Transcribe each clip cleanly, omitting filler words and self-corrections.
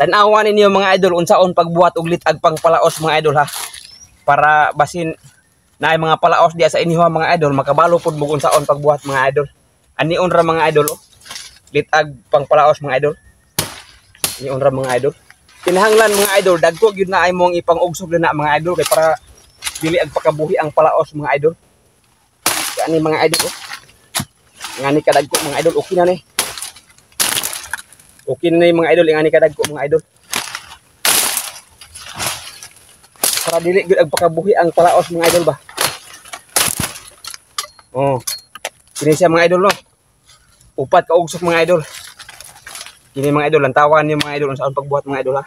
Tanawan ninyo mga idol unsaon pagbuhat og litag pang palaos mga idol ha. Para basin na mga palaos diya sa inyo mga idol makabalo pud mo unsaon pagbuhat mga idol. Anion ra mga idol oh. Litag pang palaos mga idol. Anion ra mga idol. Kinahanglan mga idol dagko gyud na ay mong ipang-ugsog na mga idol kay para dili ag pakabuhi ang palaos mga idol. Kani mga idol oh. Ngani kadagko mga idol okay na ni. Okay na yung mga idol, yung ani kadagko mga idol. Para dili gyud ag pakabuhi ang palaos mga idol ba. Oh. Kini siya mga idol no. Upat ka ugsok mga idol. Kini mga idol lantawan ni mga idol unsaon pagbuhat mga idol ha.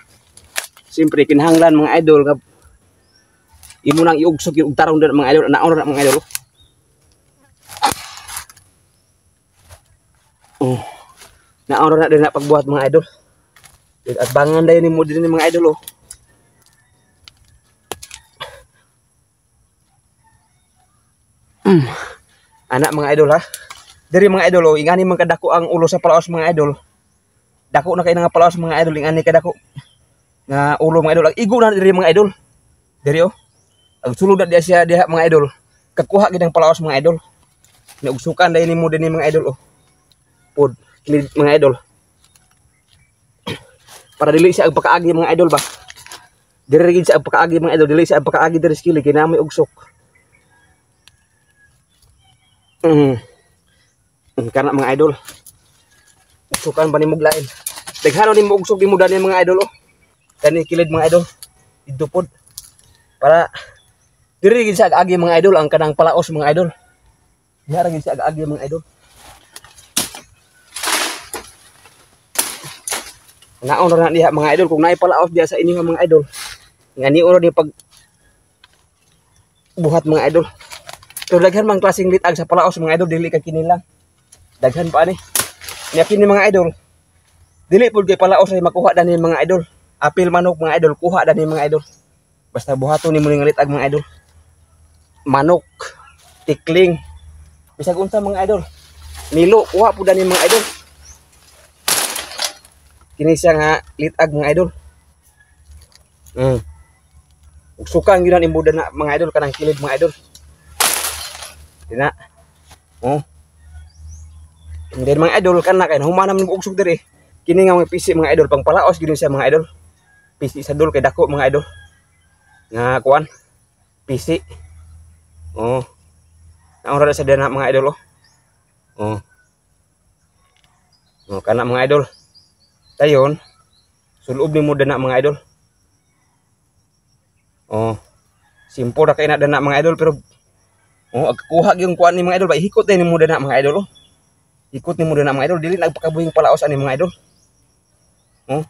Siyempre kinahanglan mga idol nga imo nang iugsok yung tarong din mga idol, naon ra mga idol. Oh. Naon ra din na pagbuhat mga idol. At bangan dayon nimo din mga idol oh. Anak mga idol ha. Diri mga idol oh, ingani man kadako ang ulo sa palaos mga idol. Dako na kay nga palaos mga idol, ingani kadako nga ulo mga idol. Ang igo na diri mga idol. Diri oh. Ang sulod na siya diha mga idol. Kakuha gid ang palaos mga idol. Naugsukan dayon nimo din mga idol oh. Pod mga idol. Para dili siya ang pakaagi mga idol ba. Diri gid siya ang pakaagi mga idol, dili siya ang pakaagi diri skili kinamoy ugsok. Kana mga idol. Ugsukan ba nimo glain? Daghano nimo ugsok di mo dani mga idol oh. Kani kilid mga idol. Dito pod. Para diri gid siya agi mga idol ang kanang palaos mga idol. Diha gid siya agi mga idol. Naon ra na diha mga idol kung naay palaos diha sa inyo mga idol. Ngani oro ni pag buhat mga idol. Pero daghan mang klaseng litag sa palaos mga idol dili ka kini lang. Daghan pa ani. Nya kini mga idol. Dili pud kay palaos ay makuha dani mga idol. Apil manok mga idol kuha dani mga idol. Basta buhaton nimo ning litag mga idol. Manok, tikling, bisag unsa mga idol. Nilo kuha pud dani mga idol. Kini siya nga litag mga idol. Ugsukan gyud na imbuda na mga idol kanang kilid mga idol. Dina. Oh. And then mga idol kana kay humanam ni ugsok diri. Kini nga mga pisi mga idol pang palaos gyud siya mga idol. Pisi sa dul kay dako mga idol. Nga kuan. Pisi. Oh. Naon ra sa dana mga idol oh. Oh. Oh kana mga idol. Dayon, sulob nimo dana mga idol. Oh. Simple ra kay na dana mga idol pero oh agkuha gyud kuan ni mga idol ba hikot din nimo dana mga idol oh. Hikot nimo dana mga idol dili nagpakabuhing palaos ani mga idol. Oh.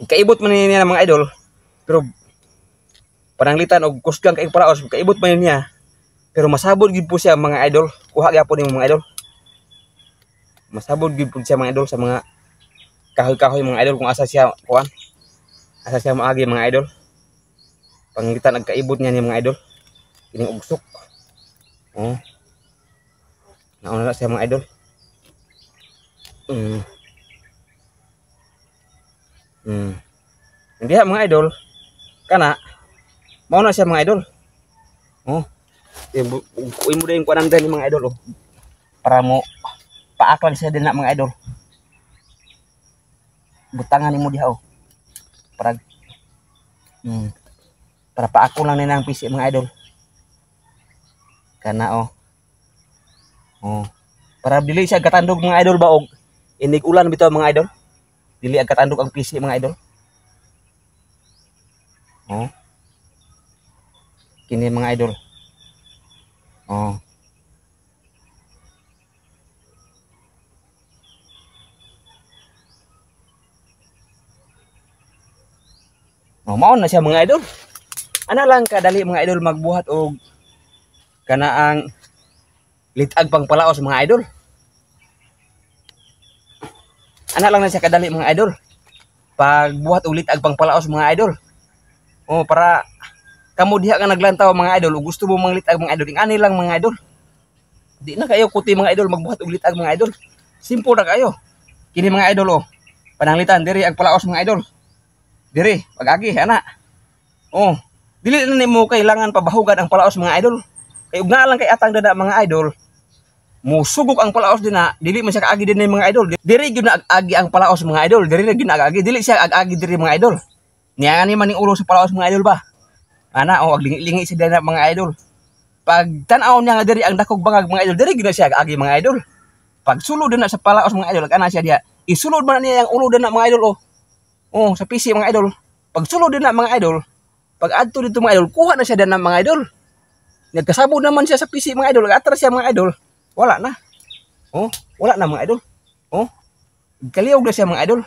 Kaibot man niya mga idol pero pananglitan og kusgang kay palaos kaibot man niya. Pero masabot gid po siya mga idol. Kuha gyapon nimo mga idol. Masabot gid po siya mga idol sa mga kahoy-kahoy mga idol kung asa siya kuan. Asa siya maagi mga idol. Panglitan ag kaibot niya ni mga idol. Kining ugsok. Oh. Nauna na siya mga idol. Hindi ha mga idol. Kana mao na siya mga idol. Oh. Uy mo din kuan ni mga idol oh. Para mo paaklan siya din na mga idol. Butangan nimo diha oh. Para para paako lang nila ang pisi mga idol. Kana oh. Oh. Para dili siya gatandog mga idol ba og inig ulan bitaw mga idol. Dili ag katandog ang pisi mga idol. Oh. Kini mga idol. Oh. Oh, mao na siya mga idol. Ana lang kadali mga idol magbuhat og kanaang litag pang palaos mga idol. Ana lang na siya kadali mga idol. Pagbuhat og litag pang palaos mga idol. Oh, para kamo diha ka naglantaw mga idol, ug gusto mo manglitag mga idol, ingani lang mga idol. Di na kayo kuti mga idol magbuhat og litag mga idol. Simple ra kayo. Kini mga idol oh. Pananglitan diri ang palaos mga idol. Diri pag-agi ana. Oh, dili na nimo kailangan pabahugan ang palaos mga idol. Kay ug naa lang kay atang dana mga idol. Musugok ang palaos din na dili man siya kaagi din mga idol. Diri gyud na agi ang palaos mga idol. Diri na gyud na agi, dili siya agi diri mga idol. Niya ni man ning ulo sa palaos mga idol ba. Ana oh aglingi-lingi si dana mga idol. Pag tan-aw niya nga diri ang dakog bangag mga idol, diri gyud na siya agi mga idol. Pag sulod din na sa palaos mga idol, ana siya diha. Isulod man niya ang ulo din na mga idol oh. Oh, sa PC mga idol. Pag sulod din na mga idol, pag adto dito mga idol, kuha na siya din ng mga idol. Nagkasabot naman siya sa PC mga idol, atras siya mga idol. Wala na. Oh, wala na mga idol. Oh, kaliog na siya mga idol.